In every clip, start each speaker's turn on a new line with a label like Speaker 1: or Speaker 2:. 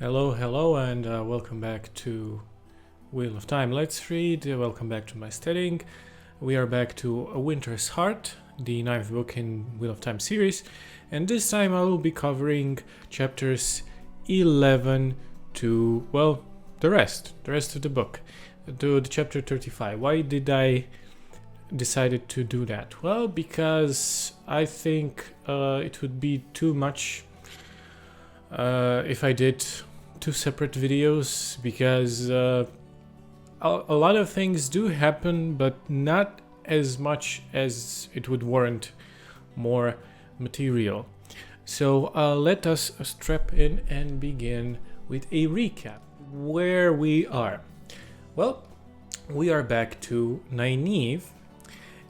Speaker 1: Hello, and welcome back to Wheel of Time. Let's read. Welcome back to my studying. We are back to A Winter's Heart, the ninth book in Wheel of Time series, and this time I will be covering chapters 11 to, well, the rest of the book, to the chapter 35. Why did I decided to do that? Well, because I think it would be too much if I did two separate videos, because a lot of things do happen, but not as much as it would warrant more material. So let us strap in and begin with a recap. Where we are. Well, we are back to Nynaeve,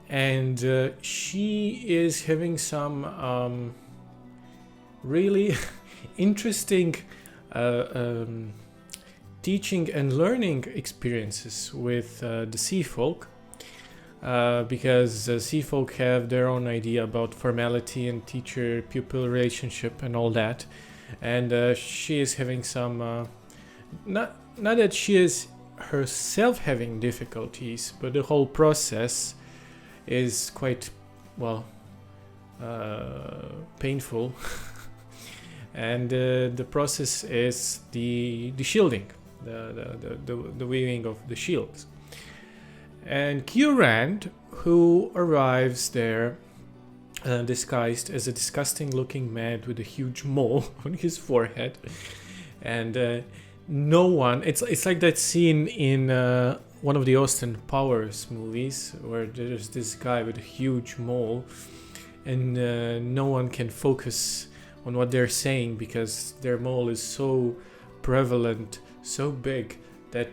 Speaker 1: and she is having some really interesting teaching and learning experiences with the sea folk, because sea folk have their own idea about formality and teacher-pupil relationship and all that, and she is having some not that she is herself having difficulties, but the whole process is quite, well, painful. And the process is the shielding, the weaving of the shields. And Curand, who arrives there disguised as a disgusting looking man with a huge mole on his forehead, and no one, it's like that scene in one of the Austin Powers movies where there's this guy with a huge mole, and no one can focus on what they're saying because their mole is so prevalent, so big, that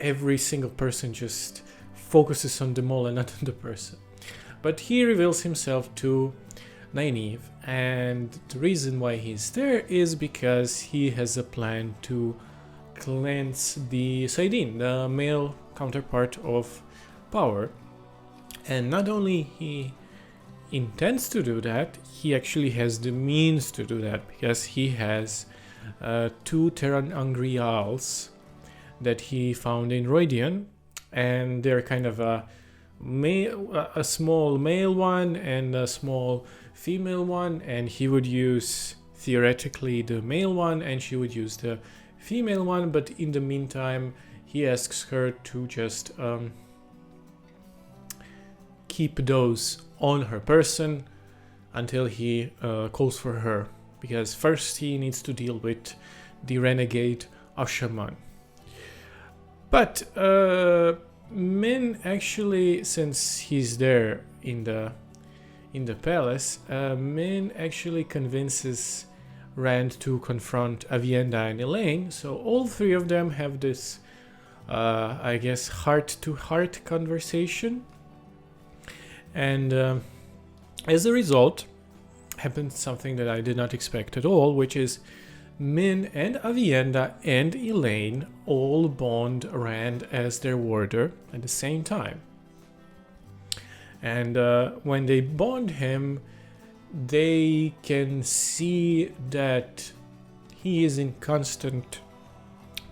Speaker 1: every single person just focuses on the mole and not on the person. But he reveals himself to Nynaeve, and the reason why he's there is because he has a plan to cleanse the saidin, the male counterpart of power. And not only he intends to do that, he actually has the means to do that, because he has two Terran Angrials that he found in Roidian, and they're kind of a small male one and a small female one, and he would use theoretically the male one and she would use the female one, but in the meantime he asks her to just keep those on her person until he calls for her, because first he needs to deal with the renegade Ashaman. But Min actually, since he's there in the palace, Min actually convinces Rand to confront Aviendha and Elaine. So all three of them have this, I guess, heart-to-heart conversation. And as a result, happened something that I did not expect at all, which is Min and Aviendha and Elaine all bond Rand as their warder at the same time. And when they bond him, they can see that he is in constant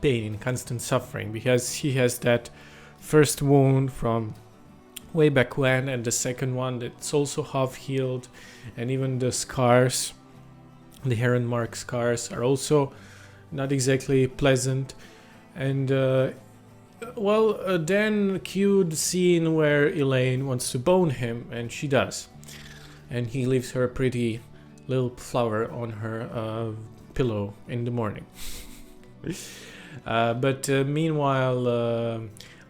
Speaker 1: pain, in constant suffering, because he has that first wound from way back when, and the second one that's also half healed, and even the scars, the heron mark scars, are also not exactly pleasant. And then cue the scene where Elaine wants to bone him, and she does, and he leaves her a pretty little flower on her pillow in the morning. But meanwhile,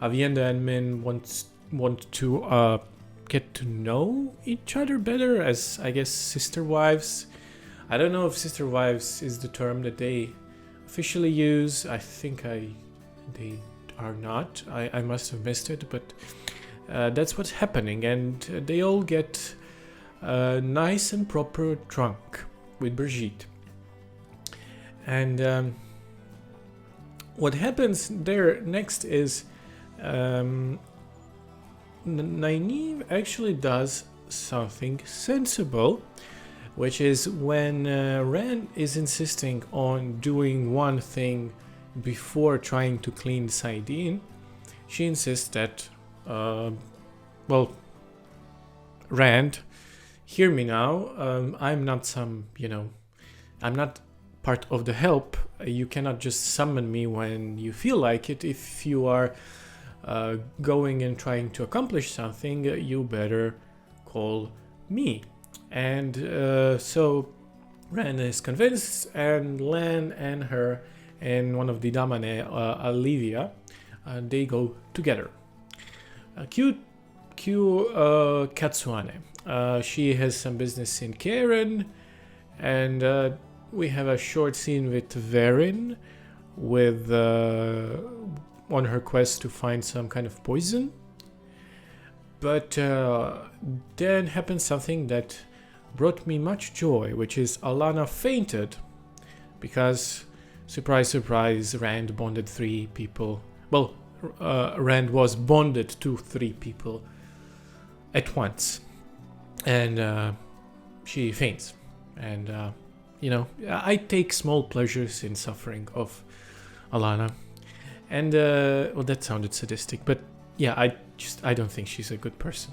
Speaker 1: Aviendha and Min want to get to know each other better as, I guess, sister wives. I don't know if sister wives is the term that they officially use. I think they are not. I must have missed it, but that's what's happening, and they all get nice and proper drunk with Brigitte. And what happens there next is Nynaeve actually does something sensible, which is when Rand is insisting on doing one thing before trying to clean the Saidin. She insists that, Rand, hear me now. I'm not I'm not part of the help. You cannot just summon me when you feel like it. If you are going and trying to accomplish something, you better call me. And so Rand is convinced, and Lan and her and one of the Damane, Olivia, they go together. Cue Katsuane. She has some business in Karen, and we have a short scene with Verin with on her quest to find some kind of poison. But then happened something that brought me much joy, which is Alana fainted because, surprise, surprise, Rand bonded 3 people. Well, Rand was bonded to 3 people at once, and she faints. And I take small pleasures in suffering of Alana. And that sounded sadistic, but yeah, I don't think she's a good person.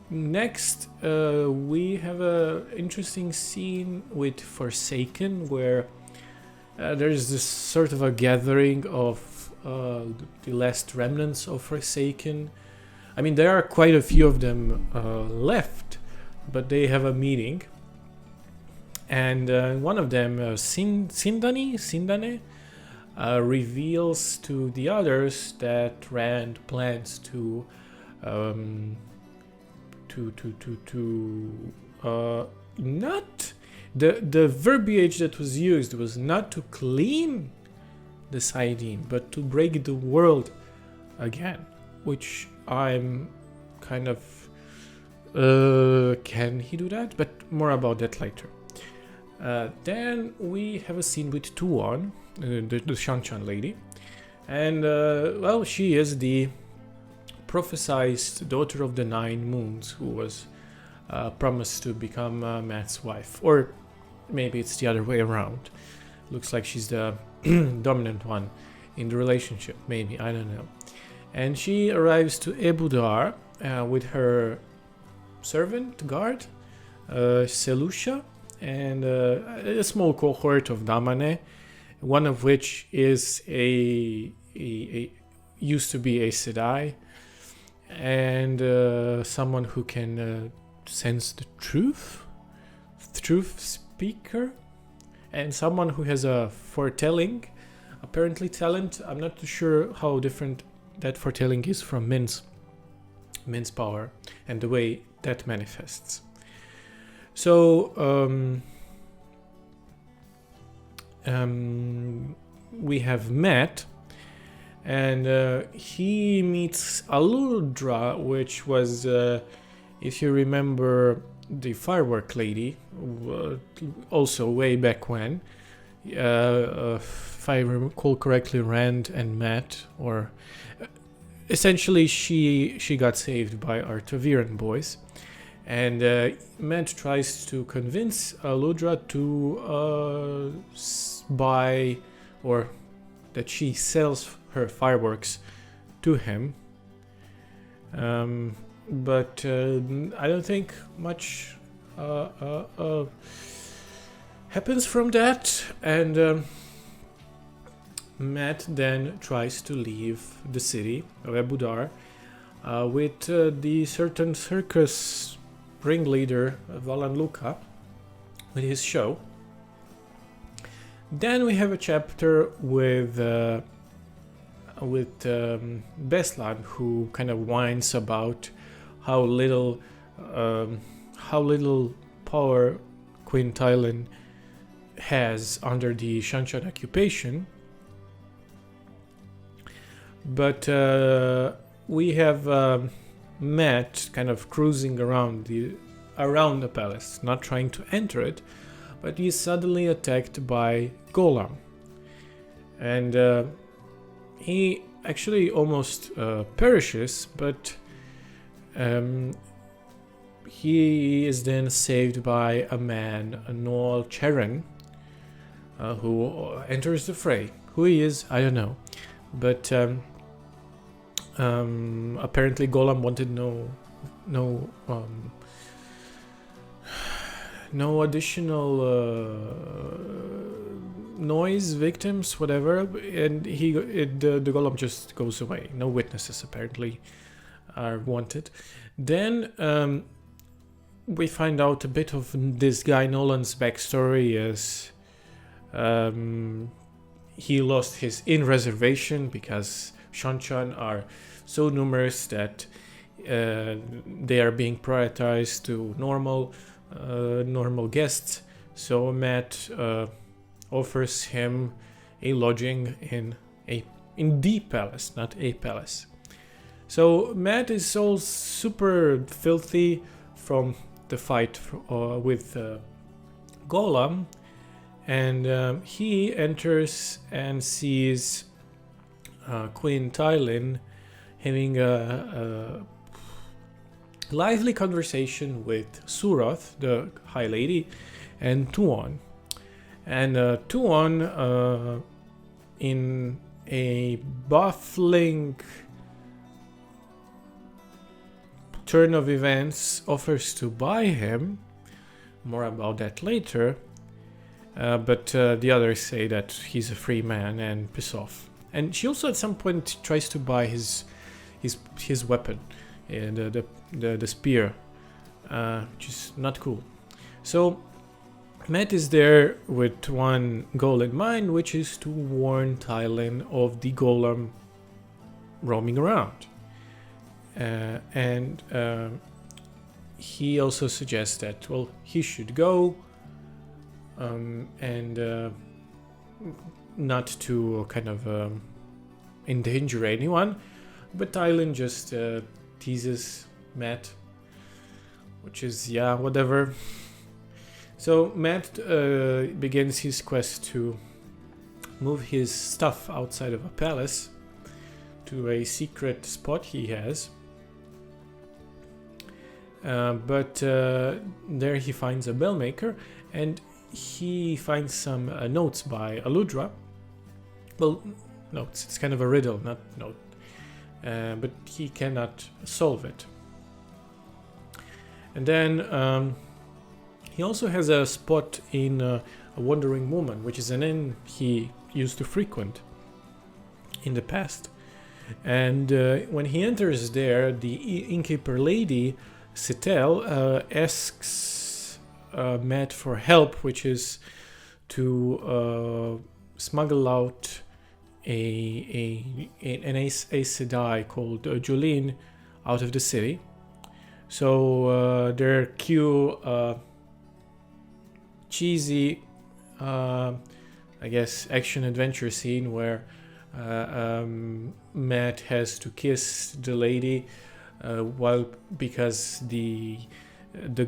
Speaker 1: Next, we have a interesting scene with Forsaken, where there's this sort of a gathering of the last remnants of Forsaken. I mean, there are quite a few of them left, but they have a meeting, and one of them, Sindane, reveals to the others that Rand plans to not the verbiage that was used was not to clean the Saidin, but to break the world again, which I'm kind of can he do that? But more about that later. Then we have a scene with Tuon, the Shanchan lady, and she is the prophesized daughter of the 9 moons who was promised to become Matt's wife, or maybe it's the other way around. Looks like she's the dominant one in the relationship, maybe, I don't know. And she arrives to Ebudar with her servant guard, Selusha, and a small cohort of Damane, one of which is a used to be a Sedai, and someone who can sense the truth speaker, and someone who has a foretelling, apparently talent. I'm not too sure how different that foretelling is from Min's power and the way that manifests. So we have Matt, and he meets Aludra, which was, if you remember, the firework lady, also way back when. If I recall correctly, Rand and Matt, or essentially she got saved by our Taviran boys. And Matt tries to convince Aludra to buy, or that she sells her fireworks to him. But I don't think much happens from that. And Matt then tries to leave the city of Ebudar with the certain circus ringleader Valan Luka with his show. Then we have a chapter with Beslan, who kind of whines about how little power Queen Tylan has under the Shanchan occupation. But we have Matt kind of cruising around the palace, not trying to enter it, but he's suddenly attacked by Golem, and he actually almost perishes. But he is then saved by a man, Noel Charon, who enters the fray. Who he is, I don't know, but apparently Golem wanted no additional noise victims, whatever, and the Golem just goes away. No witnesses apparently are wanted. Then we find out a bit of this guy Nolan's backstory as he lost his inn reservation because Shanchan are so numerous that they are being prioritized to normal guests. So Matt offers him a lodging in the palace, not a palace. So Matt is all super filthy from the fight with Golem, and he enters and sees Queen Tylin having a lively conversation with Suroth, the High Lady, and Tuon. And Tuon, in a baffling turn of events, offers to buy him. More about that later. But the others say that he's a free man and piss off. And she also at some point tries to buy his weapon, the spear, which is not cool. So Matt is there with one goal in mind, which is to warn Tylin of the Golem roaming around. And he also suggests that, well, he should go and not to kind of endanger anyone. But Tylin just teases Matt, which is, yeah, whatever. So Matt begins his quest to move his stuff outside of a palace to a secret spot he has. But there he finds a bellmaker, and he finds some notes by Aludra. Well, notes, it's kind of a riddle, not note. But he cannot solve it. And then he also has a spot in a Wandering Woman, which is an inn he used to frequent in the past. And when he enters there, the innkeeper lady, Sitel, asks Matt for help, which is to smuggle out an Aes Sedai called Jolene out of the city. So their cue cheesy, I guess, action-adventure scene where Matt has to kiss the lady because the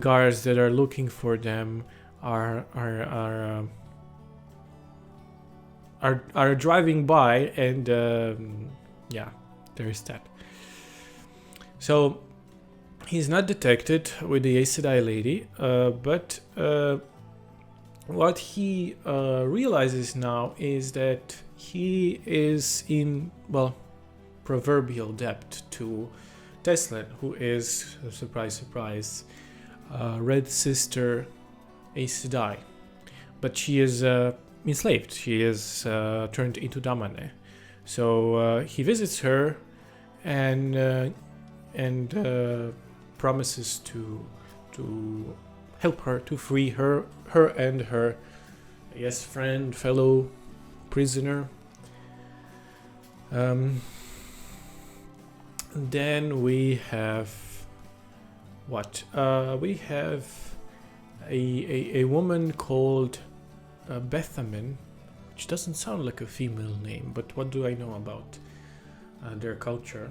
Speaker 1: guards that are looking for them are driving by, and yeah, there's that. So he's not detected with the Aes Sedai lady, but what he realizes now is that he is in, well, proverbial debt to Teslin, who is, surprise, surprise, Red Sister Aes Sedai. But she is enslaved. She is turned into Damane. So he visits her and promises to help her, to free her and her, I guess, friend, fellow prisoner. Then we have what? We have a woman called Bethamin, which doesn't sound like a female name, but what do I know about their culture?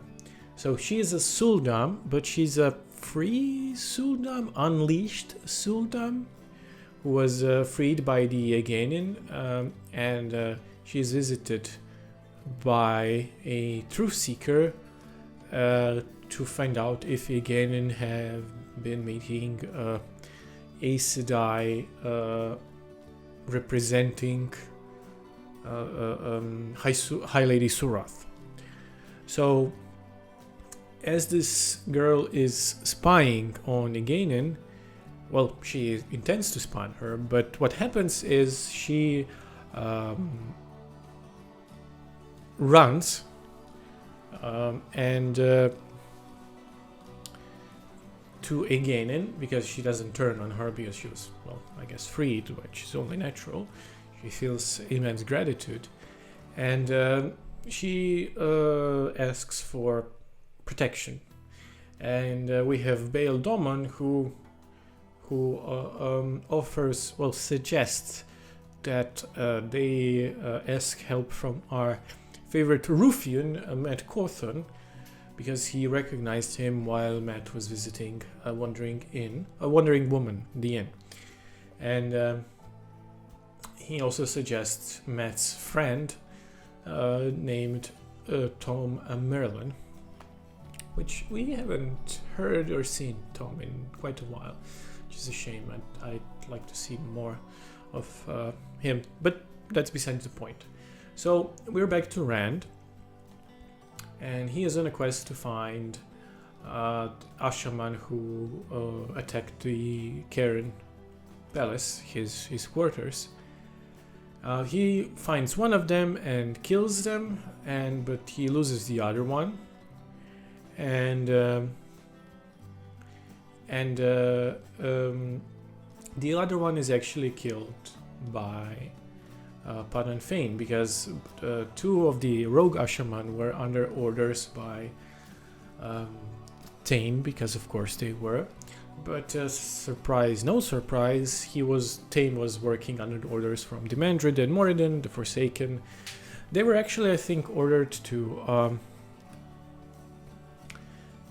Speaker 1: So she is a Suldam, but she's a free Suldam, unleashed Suldam, who was freed by the Againin, and she's visited by a truth seeker to find out if Againin have been meeting Aes Sedai representing High Lady Surath. So, as this girl is spying on Eganen, well, she intends to spy on her, but what happens is she runs and to Eganen, because she doesn't turn on her because she was, well, I guess freed, which is only natural. She feels immense gratitude, and she asks for protection. And we have Bail Domon who offers, well, suggests that they ask help from our favorite Ruffian, Matt Cawthon, because he recognized him while Matt was visiting a wandering woman, the inn. And he also suggests Matt's friend named Tom Merlin, which we haven't heard or seen Tom in quite a while, which is a shame. I'd like to see more of him, but that's besides the point. So we're back to Rand, and he is on a quest to find Ashaman who attacked the Karen Palace, his quarters. He finds one of them and kills them, but he loses the other one. And the other one is actually killed by Padan Fain, because two of the rogue Ashaman were under orders by Tain, because of course they were. But surprise, no surprise, Tain was working under orders from Demandred and Moradin, the Forsaken. They were actually, I think, ordered to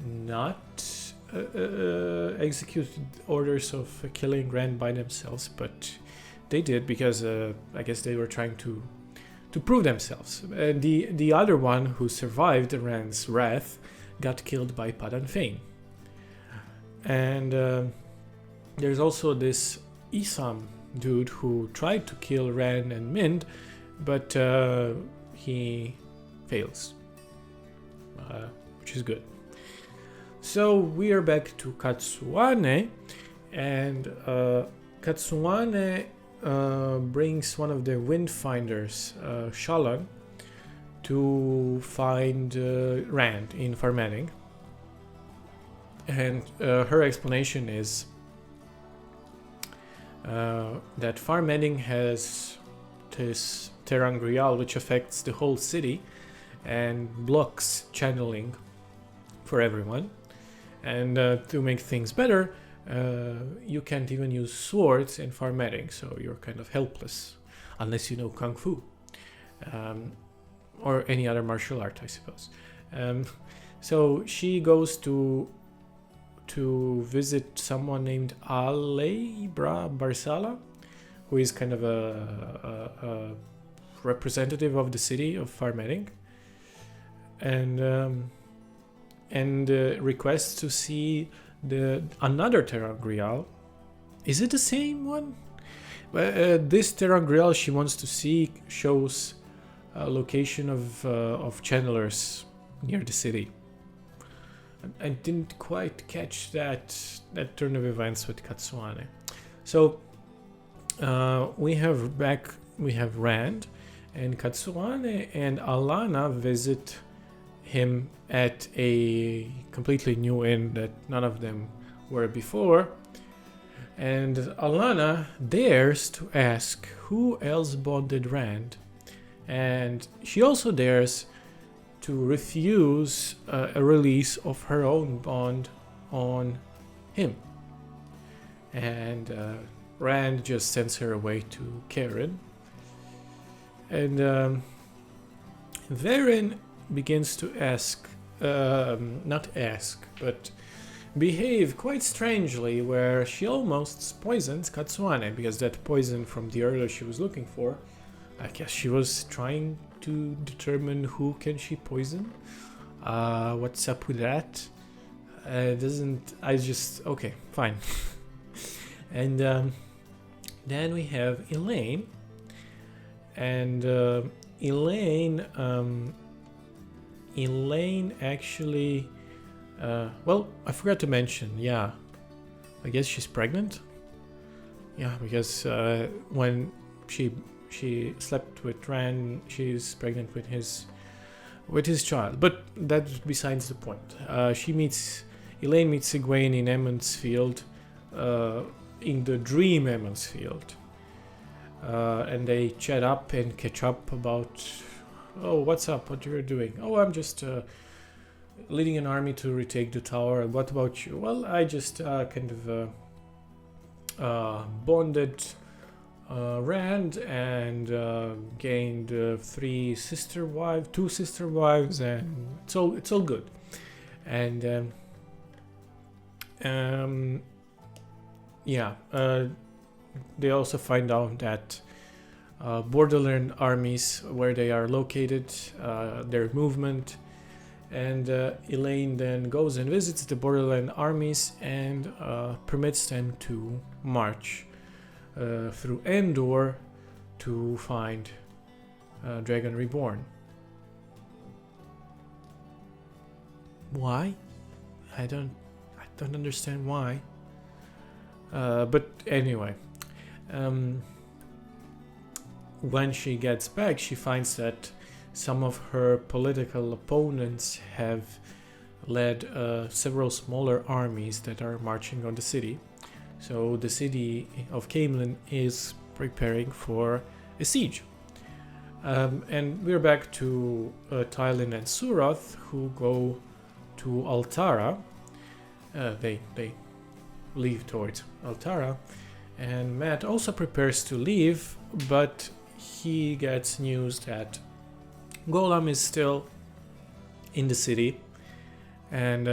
Speaker 1: not execute orders of killing Rand by themselves, but they did, because I guess they were trying to prove themselves. And the other one who survived Rand's wrath got killed by Padan Fain. And there's also this Isam dude who tried to kill Rand and Mind, but he fails, which is good. So we are back to Katsuane, and Katsuane brings one of the Windfinders, Shallan, to find Rand in Farmanning. And her explanation is that Farmanning has this Terangrial which affects the whole city and blocks channeling for everyone. And to make things better, you can't even use swords in Farmanning, so you're kind of helpless, unless you know Kung Fu. Or any other martial art, I suppose. So she goes to visit someone named Alebra Barsala, who is kind of a representative of the city of Farmanning, and requests to see another Terangrial. Is it the same one? This Terangrial she wants to see shows a location of channelers near the city. I didn't quite catch that turn of events with Katsuane. So we have Rand, and Katsuane and Alana visit him at a completely new inn that none of them were before. And Alana dares to ask who else bonded Rand, and she also dares to refuse a release of her own bond on him. And Rand just sends her away to Karen. And Varen begins to but behave quite strangely, where she almost poisons Katsuane, because that poison from the earlier she was looking for, I guess she was trying to determine who can she poison. What's up with that? Doesn't I just okay, fine. And then we have Elaine, and Elaine actually, well, I forgot to mention. Yeah, I guess she's pregnant. Yeah, because when she slept with Rand, she's pregnant with his child. But that's besides the point. Elaine meets Egwene in Emmonsfield, in the Dream Emmonsfield, and they chat up and catch up about, oh, what's up? What you're doing? Oh, I'm just leading an army to retake the tower. And what about you? Well, I just kind of bonded Rand and gained two sister wives, and it's all good. And they also find out that Borderland armies, where they are located, their movement, and Elaine then goes and visits the Borderland armies and permits them to march through Endor to find Dragon Reborn. Why? I don't understand why. But anyway, when she gets back, she finds that some of her political opponents have led several smaller armies that are marching on the city. So the city of Camelin is preparing for a siege. And we're back to Tylin and Suroth, who go to Altara. They leave towards Altara, and Matt also prepares to leave, but he gets news that Golem is still in the city, and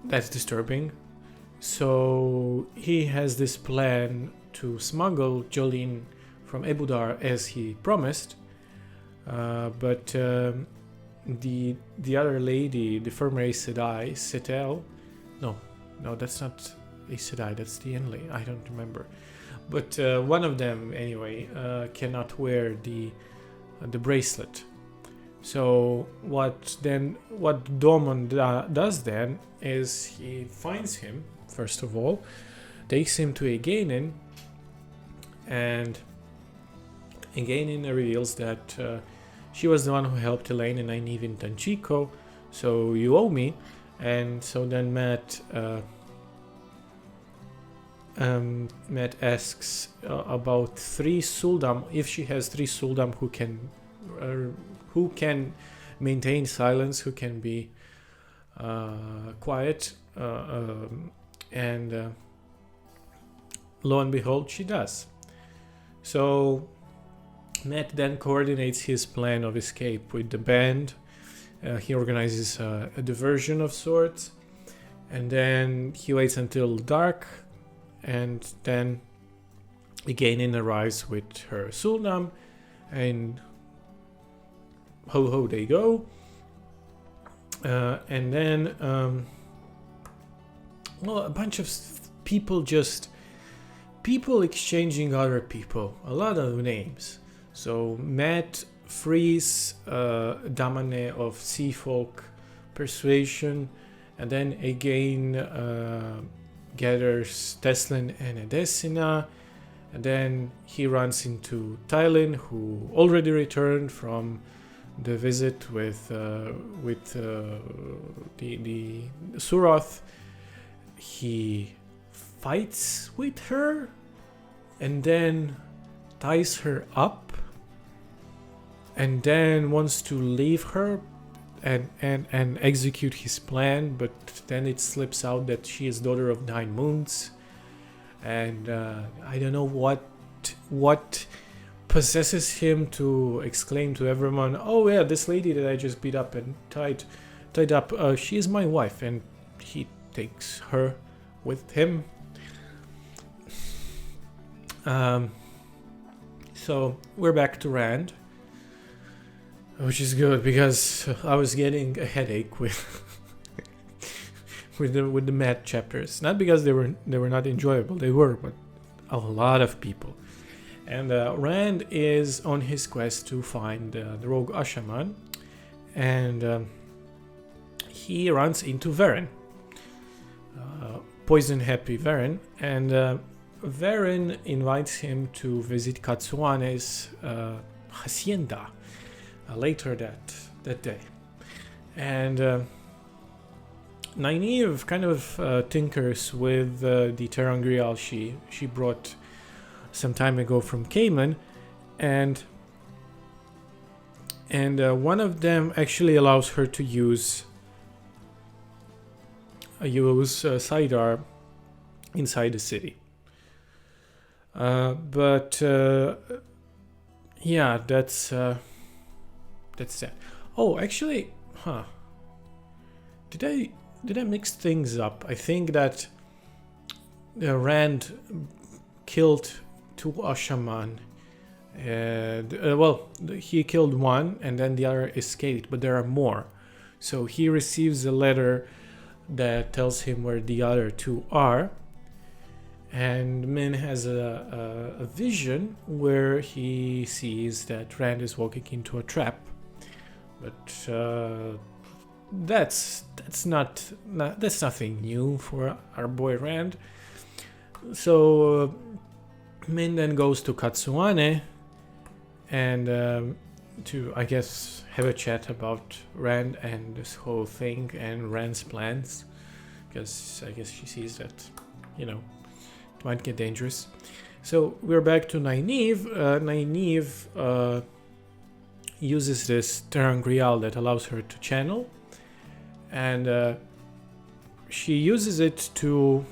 Speaker 1: that's disturbing. So he has this plan to smuggle Jolene from Ebudar as he promised, but the other lady, the former Aes Sedai, Setel, no, that's not Aes Sedai, that's the Enlil, I don't remember, but one of them anyway cannot wear the bracelet. So what Domon does then is he finds him, first of all, takes him to Eganin, and Eganin reveals that she was the one who helped Elaine and Nynaeve in Tanchico, so you owe me. And so then Matt asks about 3 Suldam, if she has 3 Suldam who can maintain silence, who can be quiet, and lo and behold, she does. So Matt then coordinates his plan of escape with the band. He organizes a diversion of sorts, and then he waits until dark, and then Eganin arrives with her Suldam, and ho they go. And then a bunch of people exchanging other people, a lot of names. So Matt frees Damane of Sea Folk Persuasion, and then again gathers Teslin and Edessina, and then he runs into Tylin, who already returned from the visit with the Suroth. He fights with her and then ties her up, and then wants to leave her and execute his plan, but then it slips out that she is daughter of 9 moons, and I don't know what possesses him to exclaim to everyone, oh yeah, this lady that I just beat up and tied up, she is my wife, and he takes her with him. So we're back to Rand. which is good because I was getting a headache with with the math chapters. Not because they were not enjoyable, they were, but a lot of people. And Rand is on his quest to find the rogue Ashaman, and he runs into Varen, poison happy Varen, and Varen invites him to visit Katsuane's hacienda later that day. And Nynaeve kind of tinkers with the ter'angreal she brought some time ago from Cayman, and one of them actually allows her to use Saidar inside the city. But yeah, that's that. Oh, actually, Did I mix things up? I think that Rand killed 2 Ashaman. Well, he killed one and then the other escaped, but there are more. So he receives a letter that tells him where the other 2 are. And Min has a vision where he sees that Rand is walking into a trap. But that's nothing new for our boy Rand. So Min then goes to Katsuane and to, I guess, have a chat about Rand and this whole thing and Rand's plans, because I guess she sees that, it might get dangerous. So we're back to Nynaeve. Nynaeve uses this ter'angreal that allows her to channel, and she uses it to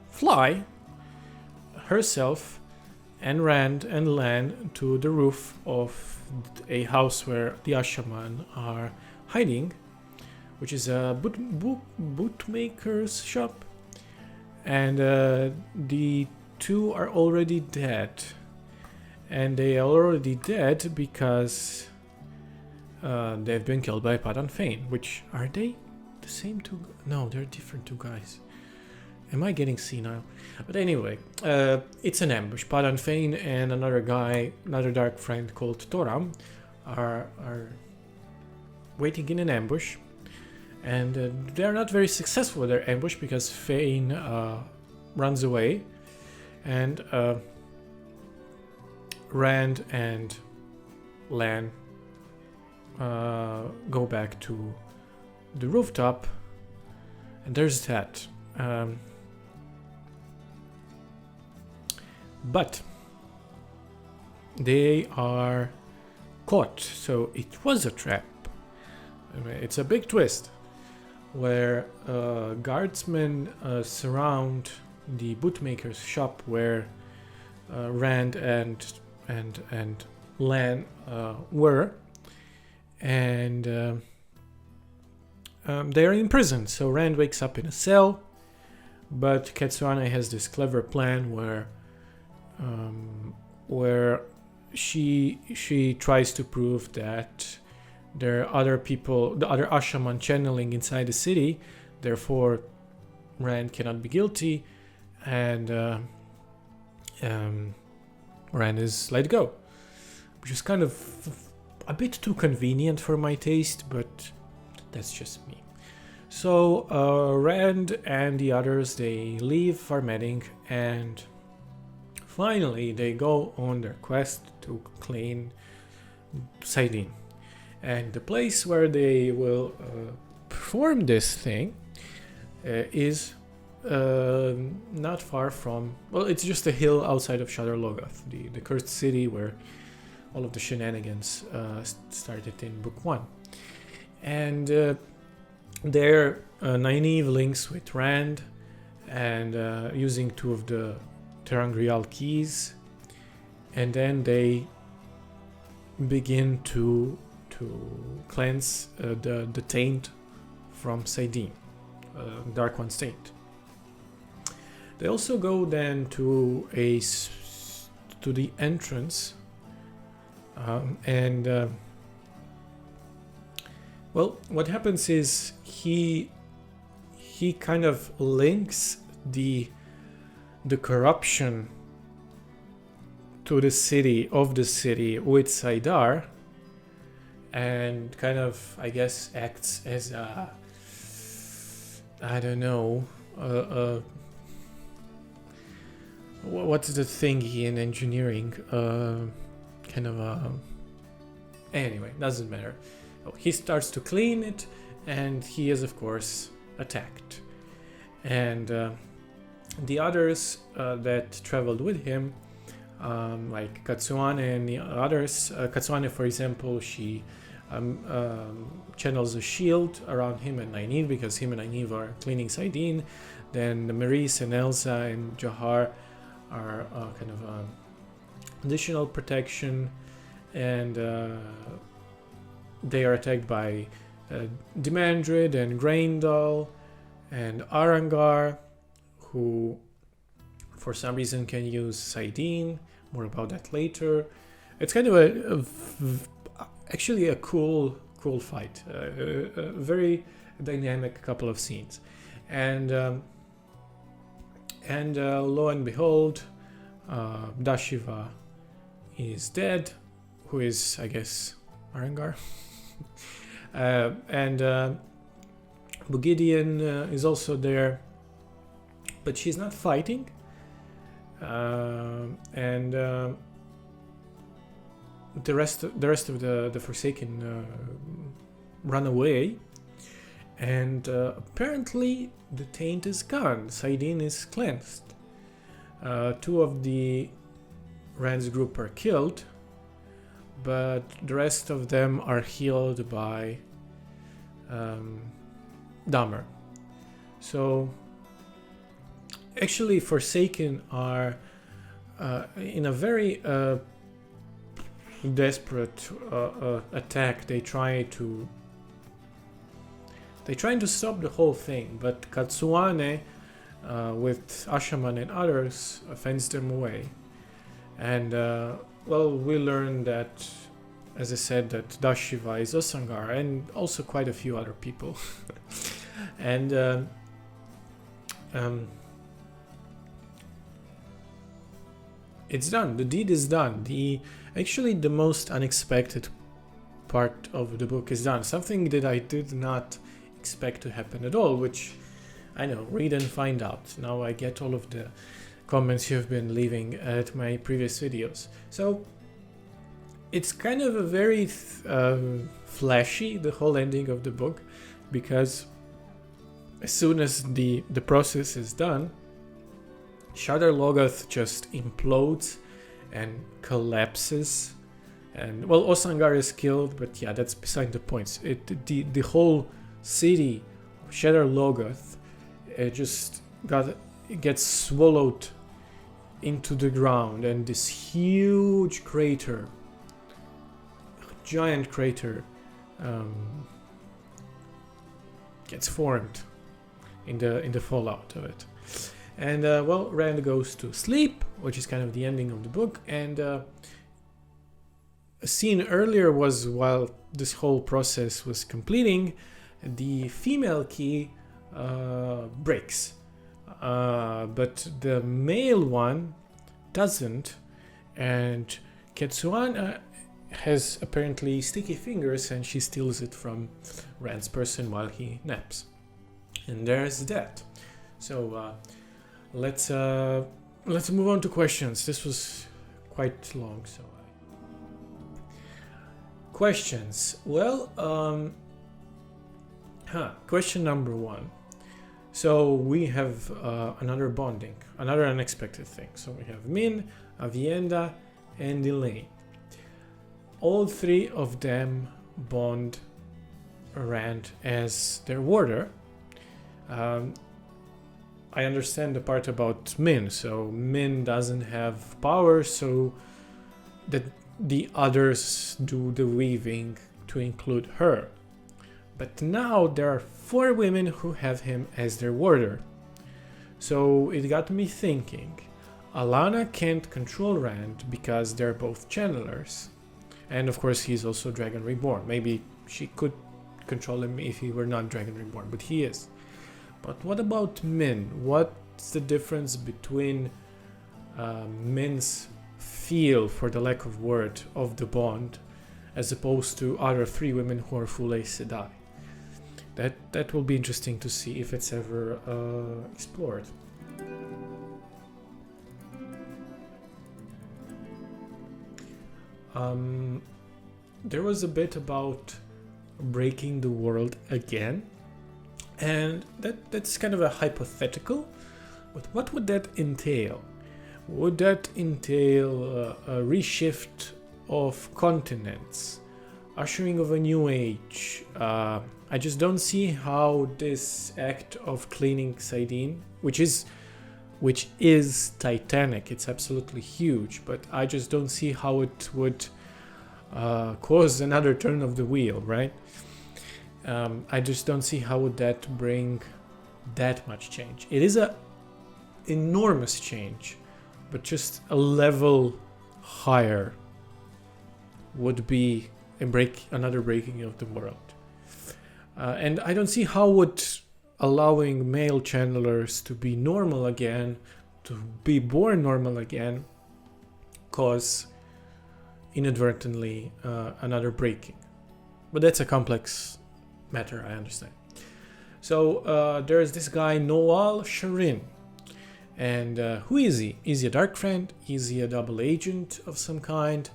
Speaker 1: fly herself and Rand and Lan to the roof of a house where the Ashaman are hiding, which is a bootmaker's shop, and the 2 are already dead, and they are already dead because they've been killed by Padan Fain. Which, are they the same 2? No, they're different 2 guys. Am I getting senile? But anyway, it's an ambush. Padan Fain and another guy, another dark friend called Toram, are waiting in an ambush, and they're not very successful with their ambush because Fain runs away, and Rand and Lan go back to the rooftop, and there's that. But they are caught, so it was a trap. It's a big twist where guardsmen surround the bootmaker's shop where Rand and Lan were, and they're in prison. So Rand wakes up in a cell, but Katsuane has this clever plan where she tries to prove that there are other people, the other Ashaman channeling inside the city, therefore Rand cannot be guilty, and Rand is let go, which is kind of a bit too convenient for my taste, but that's just me. So Rand and the others, they leave Farmedding, and finally they go on their quest to claim Saidin. And the place where they will perform this thing is not far from, well, it's just a hill outside of Shadar Logoth, the cursed city where all of the shenanigans started in Book 1. And there Nynaeve links with Rand, and using 2 of the ter'angreal keys, and then they begin to cleanse the taint from Saidin, Dark One's taint. They also go then to the entrance, and Well, what happens is he kind of links the corruption to the city with Saidar, and kind of, I guess, acts as a, I don't know, what's the thingy in engineering? Kind of a... Anyway, doesn't matter. He starts to clean it, and he is, of course, attacked. And the others that traveled with him, like Katsuane and the others, Katsuane, for example, she channels a shield around him and Nynaeve, because him and Nynaeve are cleaning Saidin. Then the Maurice and Elsa and Jahar are kind of additional protection, and they are attacked by Demandred and Graendal and Arangar, who for some reason can use Saidin. More about that later. It's kind of actually a cool fight, a very dynamic couple of scenes, and lo and behold, Dashiva is dead, who is, I guess, Arangar. And Bugidian is also there, but she's not fighting. And the rest of the Forsaken run away, and apparently the taint is gone. Saidin is cleansed. Two of the Rand's group are killed, but the rest of them are healed by Dahmer. So actually Forsaken are in a very desperate attack. They try to stop the whole thing, but Katsuane with Ashaman and others fends them away. And well, we learn that, as I said, that Dashiva is Osangar, and also quite a few other people. And it's done. The deed is done. Actually, the most unexpected part of the book is done. Something that I did not expect to happen at all, which I know, read and find out. Now I get all of the comments you've been leaving at my previous videos. So it's kind of a very flashy, the whole ending of the book, because as soon as the process is done, Shadar Logoth just implodes and collapses, and well, Osangar is killed, but yeah, that's beside the point. The whole city of Shadar Logoth gets swallowed into the ground, and this huge crater, giant crater, gets formed in the fallout of it. And well, Rand goes to sleep, which is kind of the ending of the book. And a scene earlier was, while this whole process was completing, the female key breaks, but the male one doesn't. And Ketsuan has apparently sticky fingers, and she steals it from Rand's person while he naps. And there's that. So let's move on to questions. This was quite long, so questions. Well, question number one. So we have another bonding, another unexpected thing. So we have Min, Avienda, and Elaine. All three of them bond Rand as their warder. I understand the part about Min. So Min doesn't have power, so that the others do the weaving to include her. But now there are 4 women who have him as their warder. So it got me thinking. Alana can't control Rand because they're both channelers. And of course he's also Dragon Reborn. Maybe she could control him if he were not Dragon Reborn, but he is. But what about Min? What's the difference between Min's feel, for the lack of word, of the bond, as opposed to other 3 women who are full Aes Sedai? That will be interesting to see if it's ever explored. There was a bit about breaking the world again, and that's kind of a hypothetical, but what would that entail? Would that entail a reshift of continents, ushering of a new age? I just don't see how this act of cleaning Saidin, which is titanic, it's absolutely huge, but I just don't see how it would cause another turn of the wheel, right? I just don't see how would that bring that much change. It is a enormous change, but just a level higher would be another breaking of the world. And I don't see how would allowing male channelers to be normal again, to be born normal again, cause inadvertently another breaking. But that's a complex matter, I understand. So there's this guy Noal Sharin. And who is he? Is he a dark friend? Is he a double agent of some kind?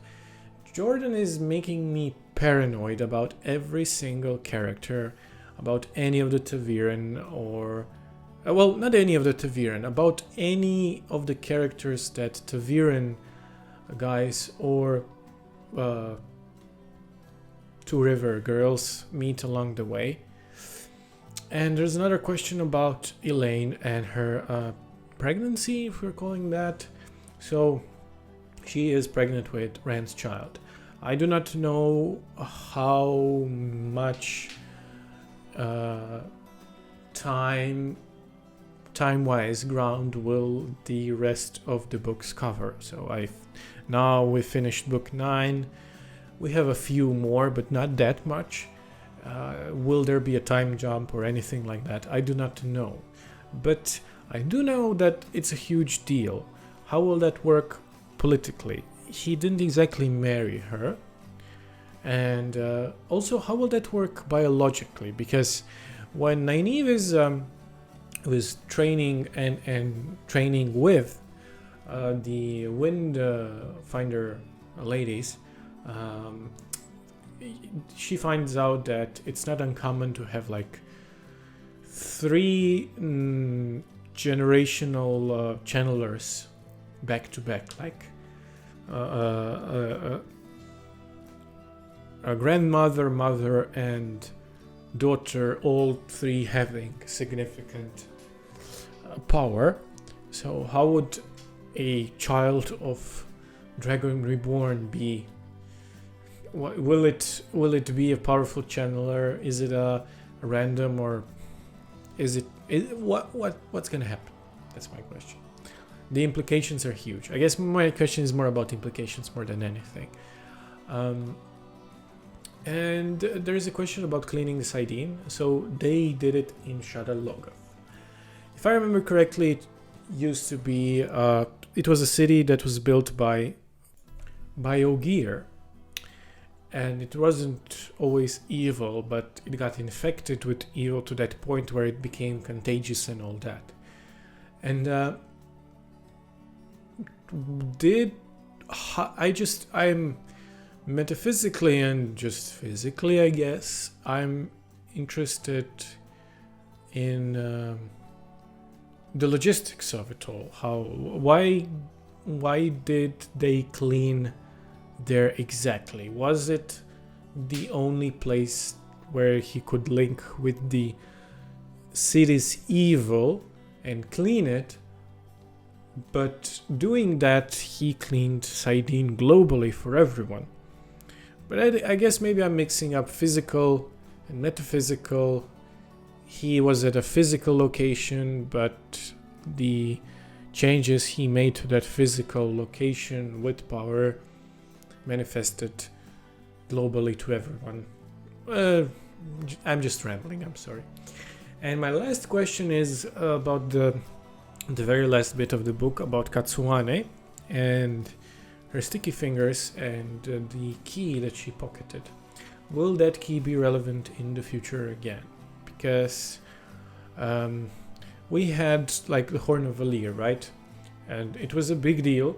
Speaker 1: Jordan is making me paranoid about every single character, about any of the Taviran, or well, not any of the Taviran, about any of the characters that Taviran guys or Two River girls meet along the way. And there's another question about Elaine and her pregnancy, if we're calling that. So she is pregnant with Rand's child. I do not know how much time-wise ground will the rest of the books cover. So now we finished book 9. We have a few more, but not that much. Will there be a time jump or anything like that? I do not know. But I do know that it's a huge deal. How will that work politically? He didn't exactly marry her. And also, how will that work biologically? Because when Nynaeve was training and training with the Wind Finder ladies, she finds out that it's not uncommon to have like 3 generational channelers back to back, like a grandmother, mother, and daughter, all 3 having significant power. So how would a child of Dragon Reborn be? Will it be a powerful channeler? Is it a random, or is it what's gonna happen? That's my question. The implications are huge. I guess my question is more about implications more than anything. And there is a question about cleaning the Saidin. So they did it in Shadar Logoth. If I remember correctly, it used to be it was a city that was built by Ogier. And it wasn't always evil, but it got infected with evil to that point where it became contagious and all that. And I'm metaphysically and just physically, I guess, I'm interested in the logistics of it all. Why did they clean there exactly? Was it the only place where he could link with the city's evil and clean it? But doing that, he cleaned Saidin globally for everyone. But I guess maybe I'm mixing up physical and metaphysical. He was at a physical location, but the changes he made to that physical location with power manifested globally to everyone. I'm just rambling, I'm sorry. And my last question is about the very last bit of the book about Katsuane and her sticky fingers and the key that she pocketed. Will that key be relevant in the future again? Because we had like the Horn of Valir, right? And it was a big deal.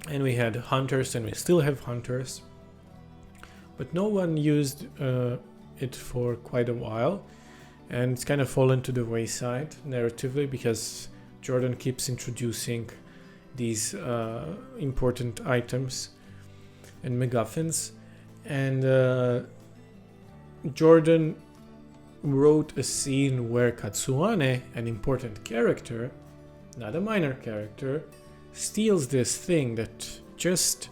Speaker 1: And we had hunters, and we still have hunters. But no one used it for quite a while. And it's kind of fallen to the wayside narratively because Jordan keeps introducing these important items and MacGuffins. And Jordan wrote a scene where Katsuane, an important character, not a minor character, steals this thing that just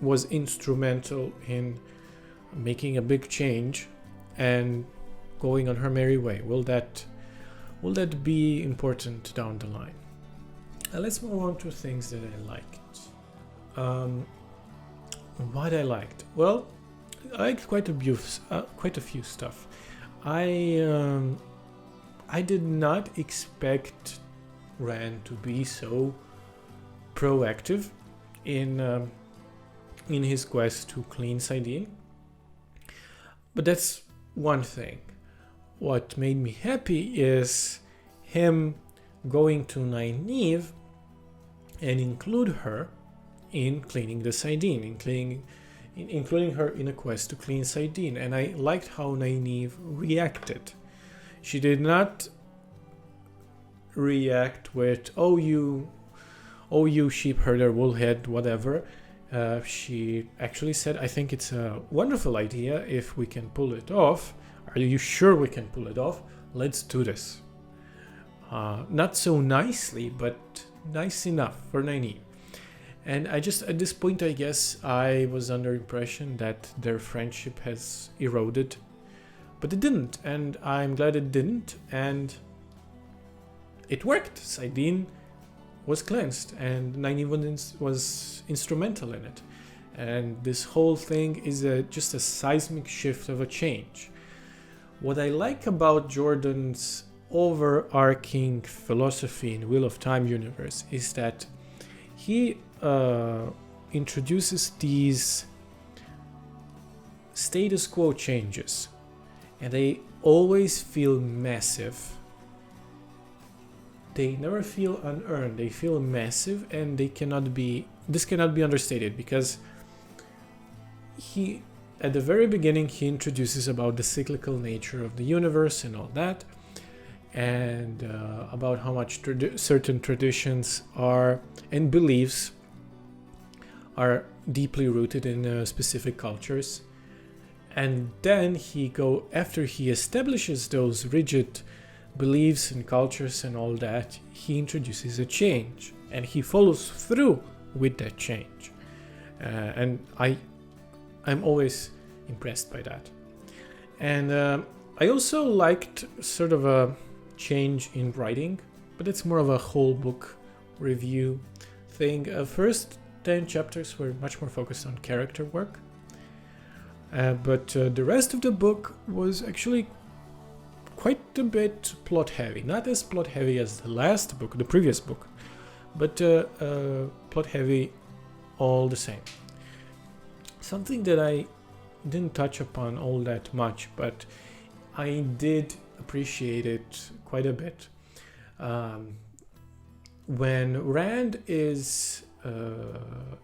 Speaker 1: was instrumental in making a big change and going on her merry way. Will that be important down the line? Let's move on to things that I liked. What I liked? Well, I liked quite a few stuff. I did not expect Rand to be so proactive in his quest to clean Saidin. But that's one thing. What made me happy is him going to Nynaeve and include her in cleaning the Saidin, including her in a quest to clean Saidin. And I liked how Nynaeve reacted. She did not react with, oh you sheep herder, woolhead, whatever. She actually said, I think it's a wonderful idea if we can pull it off. Are you sure we can pull it off? Let's do this. Not so nicely, but nice enough for Nynaeve. And I just, at this point, I guess I was under impression that their friendship has eroded. But it didn't, and I'm glad it didn't, and it worked. Saidin was cleansed, and Nynaeve was instrumental in it. And this whole thing is just a seismic shift of a change. What I like about Jordan's overarching philosophy in Wheel of Time universe is that he introduces these status quo changes, and they always feel massive. They never feel unearned. They feel massive, and this cannot be understated, because at the very beginning he introduces about the cyclical nature of the universe and all that, and about how much certain traditions are and beliefs are deeply rooted in specific cultures. And then after he establishes those rigid beliefs and cultures and all that, he introduces a change, and he follows through with that change. And I'm always impressed by that. And I also liked sort of a change in writing, but it's more of a whole book review thing. First 10 chapters were much more focused on character work, but the rest of the book was actually quite a bit plot heavy. Not as plot heavy as the previous book, but plot heavy all the same. Something that I didn't touch upon all that much, but I did appreciate it quite a bit. When Rand is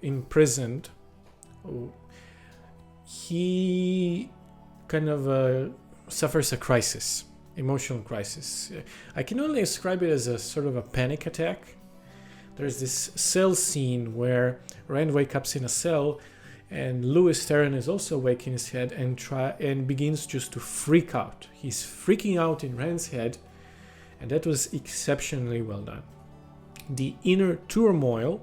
Speaker 1: imprisoned, he kind of suffers a crisis, emotional crisis. I can only describe it as a sort of a panic attack. There's this cell scene where Rand wakes up in a cell, and Lewis Terran is also awake in his head and begins just to freak out. He's freaking out in Rand's head, and that was exceptionally well done. The inner turmoil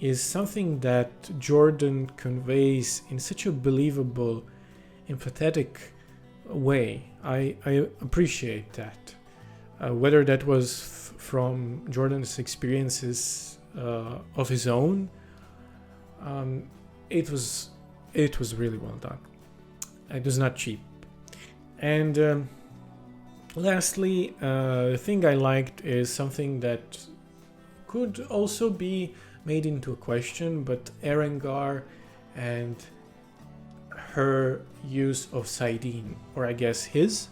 Speaker 1: is something that Jordan conveys in such a believable, empathetic way. I appreciate that. Whether that was from Jordan's experiences of his own, it was really well done. It was not cheap. And lastly, the thing I liked is something that could also be made into a question, but Erengar and her use of Saidin, or I guess his,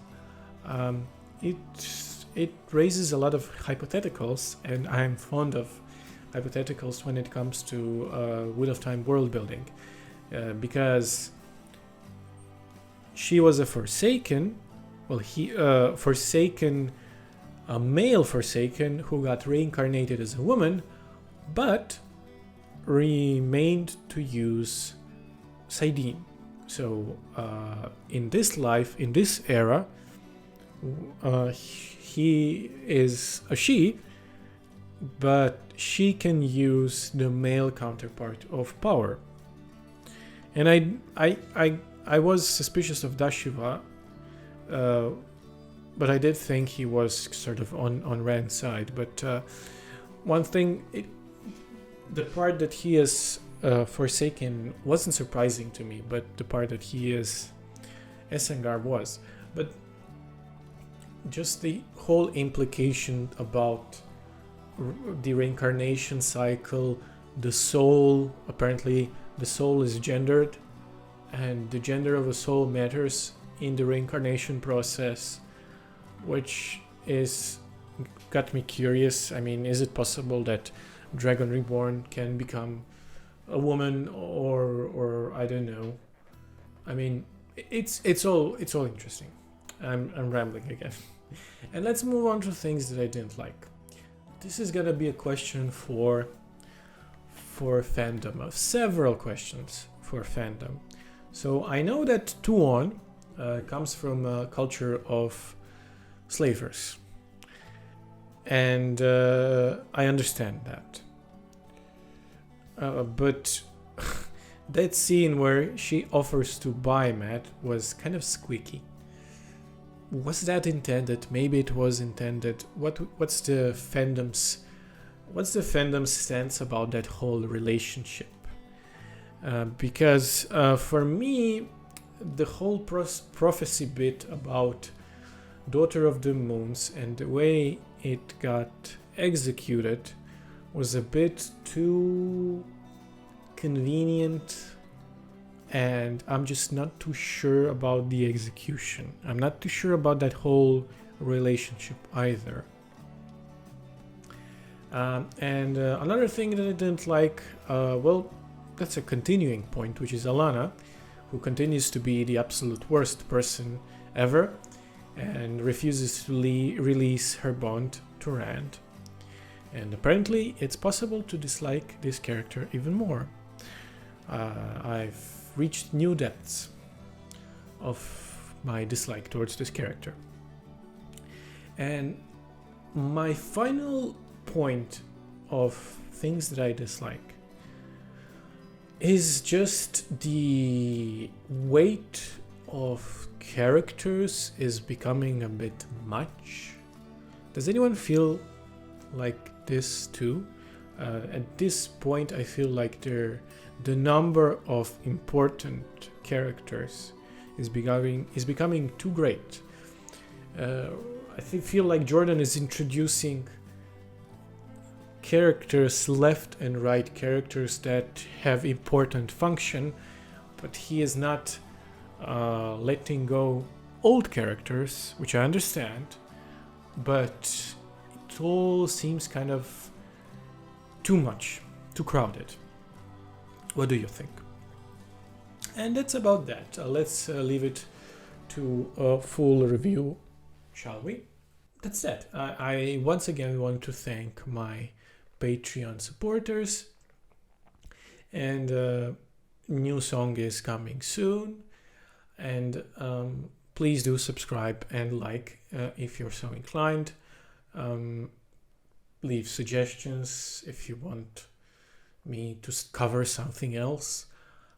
Speaker 1: it raises a lot of hypotheticals, and I'm fond of hypotheticals when it comes to Wheel of Time world building, because she was a Forsaken. Well, Forsaken, a male Forsaken who got reincarnated as a woman, but remained to use Saidin. So in this life, in this era, he is a she, but she can use the male counterpart of power. And I was suspicious of Dashiva, but I did think he was sort of on Rand's side. But one thing, the part that he is Forsaken wasn't surprising to me, but the part that he is Essengar was. But just the whole implication about the reincarnation cycle, the soul, apparently the soul is gendered, and the gender of a soul matters in the reincarnation process, which got me curious. I mean, is it possible that Dragon Reborn can become a woman, or I don't know. I mean, it's all interesting. I'm rambling again. And let's move on to things that I didn't like. This is gonna be a question for fandom, of several questions for fandom. So I know that Tuon comes from a culture of slavers, and I understand that. But that scene where she offers to buy Matt was kind of squeaky. Was that intended? Maybe it was intended. What's the fandom's stance about that whole relationship? Because for me, the whole prophecy bit about Daughter of the Moons and the way it got executed was a bit too convenient, and I'm just not too sure about the execution. I'm not too sure about that whole relationship either. And another thing that I didn't like, well, that's a continuing point, which is Alana, who continues to be the absolute worst person ever and refuses to release her bond to Rand. And apparently it's possible to dislike this character even more. I've reached new depths of my dislike towards this character. And my final point of things that I dislike is just the weight of characters is becoming a bit much. Does anyone feel like this too? At this point, I feel like the number of important characters is becoming too great. I feel like Jordan is introducing characters left and right, characters that have important function, but he is not letting go old characters, which I understand, but it all seems kind of too much, too crowded. What do you think? And that's about that. Let's leave it to a full review, shall we? That's that. I once again want to thank my Patreon supporters, and new song is coming soon, and please do subscribe and like if you're so inclined. Leave suggestions if you want me to cover something else.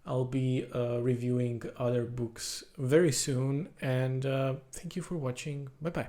Speaker 1: I'll be reviewing other books very soon, and thank you for watching. Bye bye.